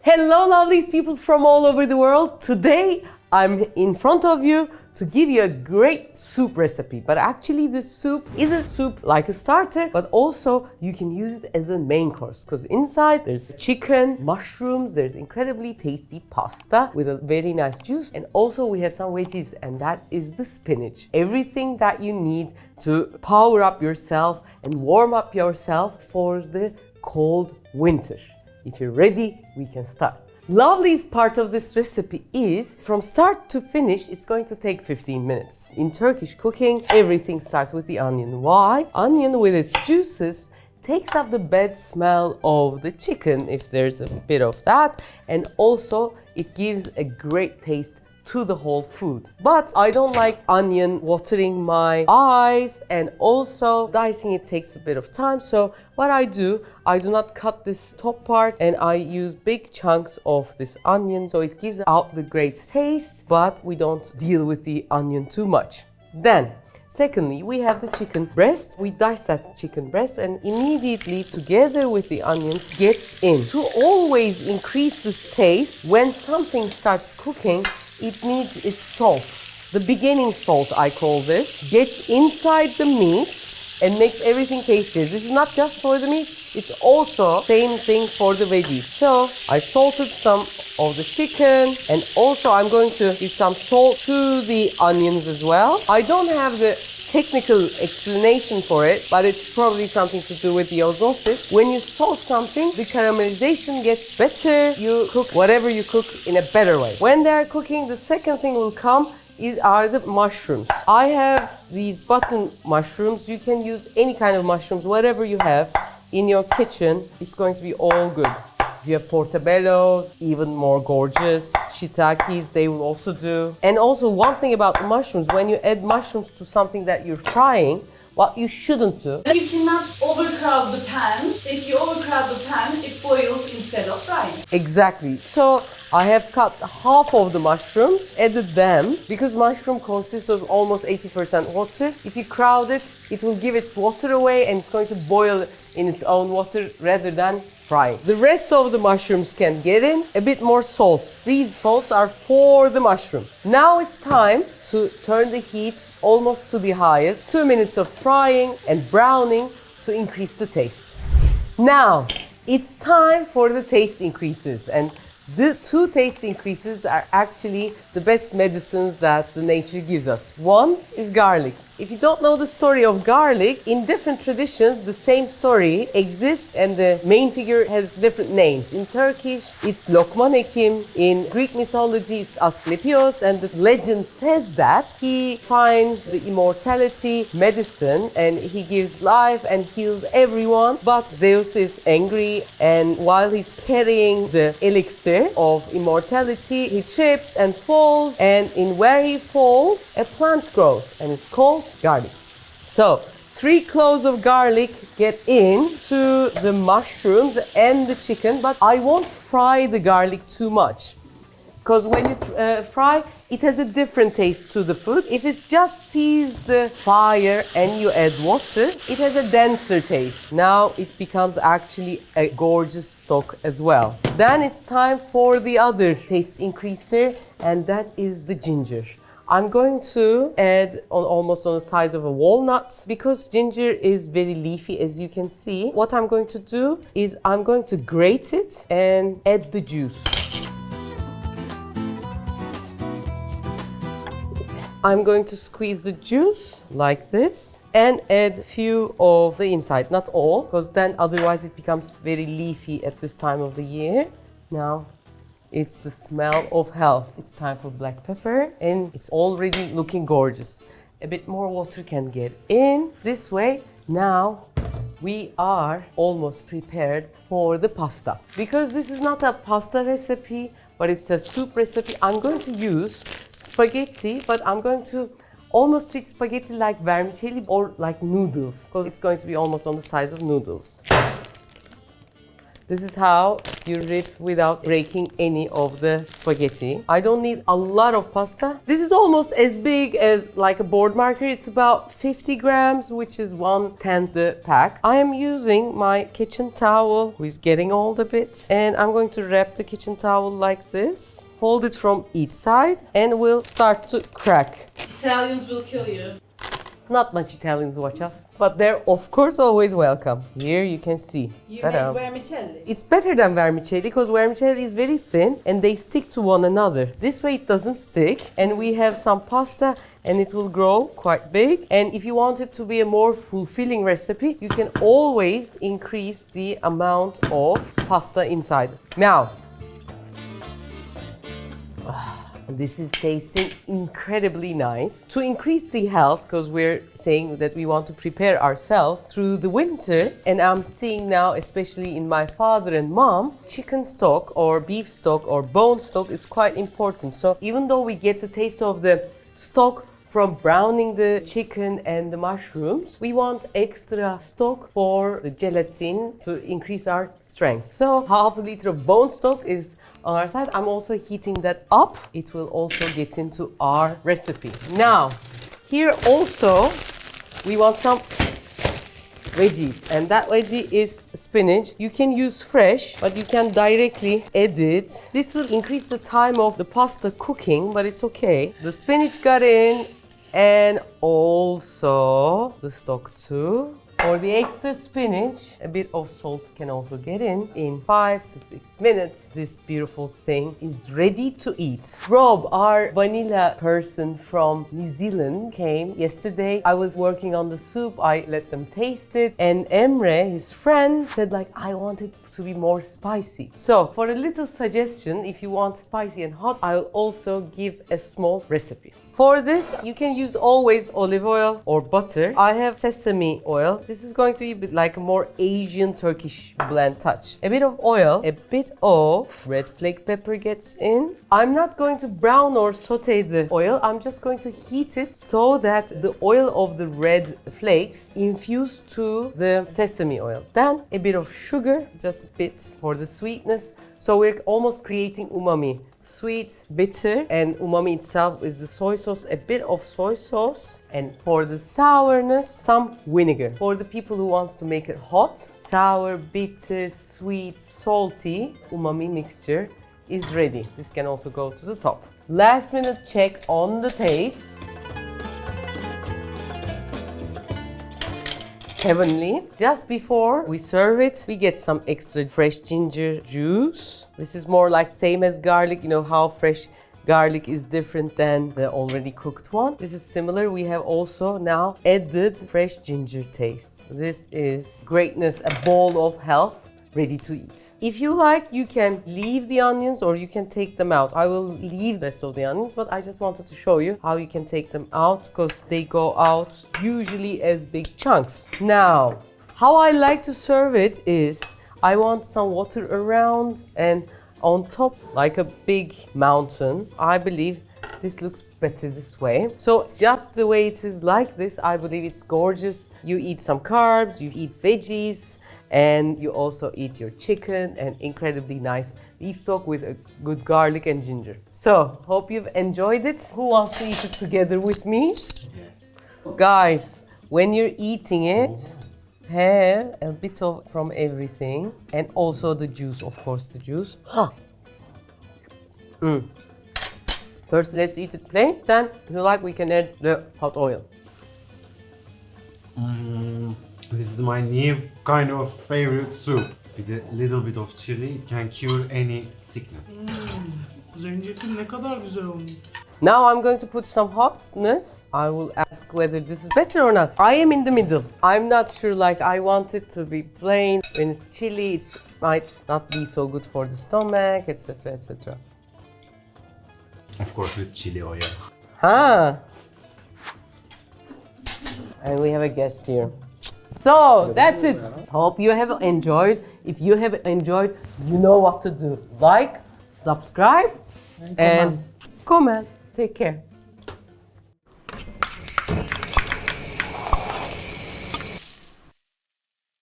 Hello lovelies, people from all over the world. Today I'm in front of you to give you a great soup recipe. But actually this soup isn't soup like a starter, but also you can use it as a main course because inside there's chicken, mushrooms, there's incredibly tasty pasta with a very nice juice, and also we have some veggies, and that is the spinach. Everything that you need to power up yourself and warm up yourself for the cold winter. If you're ready, we can start. Loveliest part of this recipe is, from start to finish, it's going to take 15 minutes. In Turkish cooking, everything starts with the onion. Why? Onion with its juices takes up the bad smell of the chicken, if there's a bit of that, and also it gives a great taste to the whole food. But I don't like onion watering my eyes, and also dicing it takes a bit of time. So what I do not cut this top part, and I use big chunks of this onion, so it gives out the great taste, but we don't deal with the onion too much. Then secondly, we have the chicken breast. We dice that chicken breast and immediately together with the onions gets in. To always increase this taste, when something starts cooking, it needs its salt. The beginning salt, I call this, gets inside the meat and makes everything tastier. This is not just for the meat, it's also same thing for the veggies. So I salted some of the chicken, and also I'm going to give some salt to the onions as well. I don't have the technical explanation for it, but it's probably something to do with the osmosis. When you salt something, the caramelization gets better. You cook whatever you cook in a better way. When they're cooking, the second thing will come are the mushrooms. I have these button mushrooms. You can use any kind of mushrooms, whatever you have in your kitchen. It's going to be all good. If you have portobellos, even more gorgeous. Shiitakes, they will also do. And also one thing about the mushrooms, when you add mushrooms to something that you're frying, what you shouldn't do. You cannot overcrowd the pan. If you overcrowd the pan, it boils instead of frying. Exactly. So I have cut half of the mushrooms, added them, because mushroom consists of almost 80% water. If you crowd it, it will give its water away and it's going to boil in its own water rather than frying. The rest of the mushrooms can get in a bit more salt. These salts are for the mushroom. Now it's time to turn the heat almost to the highest. 2 minutes of frying and browning to increase the taste. Now it's time for the taste increases, and the two taste increases are actually the best medicines that the nature gives us. One is garlic. If you don't know the story of garlic, in different traditions, the same story exists and the main figure has different names. In Turkish, it's Lokman Hekim. In Greek mythology, it's Asklepios, and the legend says that he finds the immortality medicine and he gives life and heals everyone. But Zeus is angry, and while he's carrying the elixir of immortality, he trips and falls, and in where he falls, a plant grows, and it's called garlic. So 3 cloves of garlic get into the mushrooms and the chicken, but I won't fry the garlic too much, because when you fry, it has a different taste to the food. If it just sees the fire and you add water, it has a denser taste. Now it becomes actually a gorgeous stock as well. Then it's time for the other taste increaser, and that is the ginger. I'm going to add almost on the size of a walnut, because ginger is very leafy, as you can see. What I'm going to do is I'm going to grate it and add the juice. I'm going to squeeze the juice like this and add a few of the inside, not all, because then otherwise it becomes very leafy at this time of the year. Now it's the smell of health. It's time for black pepper, and it's already looking gorgeous. A bit more water can get in this way. Now we are almost prepared for the pasta. Because this is not a pasta recipe, but it's a soup recipe, I'm going to use spaghetti, but I'm going to almost treat spaghetti like vermicelli or like noodles, because it's going to be almost on the size of noodles. This is how you rip without breaking any of the spaghetti. I don't need a lot of pasta. This is almost as big as like a board marker. It's about 50 grams, which is 1/10 the pack. I am using my kitchen towel, who is getting old a bit. And I'm going to wrap the kitchen towel like this. Hold it from each side and we'll start to crack. Italians will kill you. Not much Italians watch us, but they're of course always welcome. Here you can see. You Ta-da. make vermicelli. It's better than vermicelli because vermicelli is very thin and they stick to one another. This way it doesn't stick, and we have some pasta and it will grow quite big. And if you want it to be a more fulfilling recipe, you can always increase the amount of pasta inside. Now, this is tasting incredibly nice. To increase the health, because we're saying that we want to prepare ourselves through the winter, and I'm seeing now, especially in my father and mom, chicken stock or beef stock or bone stock is quite important. So even though we get the taste of the stock from browning the chicken and the mushrooms, we want extra stock for the gelatin to increase our strength. So half a liter of bone stock is on our side. I'm also heating that up. It will also get into our recipe. Now, here also we want some veggies, and that veggie is spinach. You can use fresh, but you can directly add it. This will increase the time of the pasta cooking, but it's okay. The spinach got in, and also the stock too. For the extra spinach, a bit of salt can also get in 5 to 6 minutes. This beautiful thing is ready to eat. Rob, our vanilla person from New Zealand, came yesterday. I was working on the soup. I let them taste it. And Emre, his friend, said like, I want it to be more spicy. So for a little suggestion, if you want spicy and hot, I'll also give a small recipe. For this, you can use always olive oil or butter. I have sesame oil. This is going to be a bit like a more Asian Turkish blend touch. A bit of oil, a bit of red flake pepper gets in. I'm not going to brown or saute the oil. I'm just going to heat it so that the oil of the red flakes infuse to the sesame oil. Then a bit of sugar, just a bit for the sweetness. So we're almost creating umami. Sweet, bitter, and umami itself is the soy sauce, a bit of soy sauce, and for the sourness, some vinegar. For the people who wants to make it hot, sour, bitter, sweet, salty umami mixture is ready. This can also go to the top. Last minute check on the taste. Heavenly. Just before we serve it, we get some extra fresh ginger juice. This is more like same as garlic. You know how fresh garlic is different than the already cooked one. This is similar. We have also now added fresh ginger taste. This is greatness, a bowl of health ready to eat. If you like, you can leave the onions or you can take them out. I will leave the rest of the onions, but I just wanted to show you how you can take them out because they go out usually as big chunks. Now, how I like to serve it is I want some water around and on top like a big mountain. I believe this looks better this way. So just the way it is like this, I believe it's gorgeous. You eat some carbs, you eat veggies, and you also eat your chicken and incredibly nice beef stock with a good garlic and ginger. So, hope you've enjoyed it. Who wants to eat it together with me? Yes. Guys, when you're eating it, have a bit of from everything and also the juice, of course, the juice. First, let's eat it plain. Then, if you like, we can add the hot oil. This is my new kind of favorite soup. With a little bit of chili, it can cure any sickness. Zencefil ne kadar güzel olmuş. Now I'm going to put some hotness. I will ask whether this is better or not. I am in the middle. I'm not sure, like I want it to be plain. When it's chili, it might not be so good for the stomach, etc, etc. Of course with chili oil. Huh. And we have a guest here. So that's it. Hope you have enjoyed. If you have enjoyed, you know what to do. Like, subscribe, and comment. Take care.